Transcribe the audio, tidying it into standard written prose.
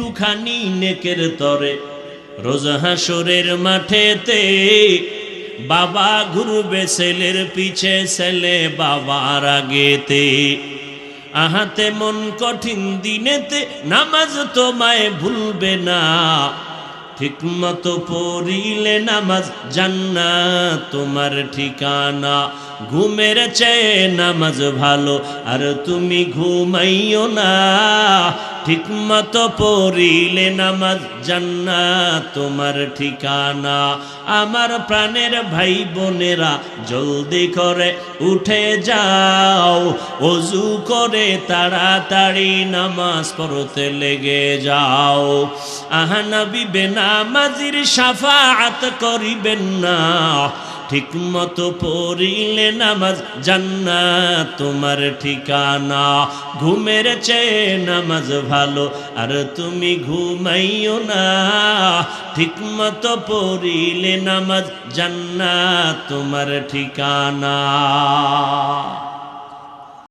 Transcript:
একটুখানি নেকের তরে রোজ হাসরের মাঠেতে বাবা ঘুরবে ছেলের পিছে, ছেলে বাবার আগেতে। আহাতে মন কঠিন দিনেতে নামাজ তোমায় ভুলবে না, ঠিক মতো পড়িলে নামাজ জান্নাত তোমার ঠিকানা। ঘুমের চেয়ে নামাজ ভালো আর তুমি ঘুমাইও না, ঠিক মতো পড়িলে নামাজ জান্নাত তোমার ঠিকানা। আমার প্রাণের ভাই বোনেরা জলদি করে উঠে যাও, ওযু করে তাড়াতাড়ি নামাজ পড়তে লেগে যাও। আহা নবী বেনামাজির শাফাআত করিবেন না, ঠিক মতো পড়িলে নামাজ জান্নাত তোমার ঠিকানা। ঘুমের চেয়ে নামাজ ভালো আর তুমি ঘুমাইও না, ঠিক মতো পড়িলে নামাজ জান্নাত তোমার ঠিকানা।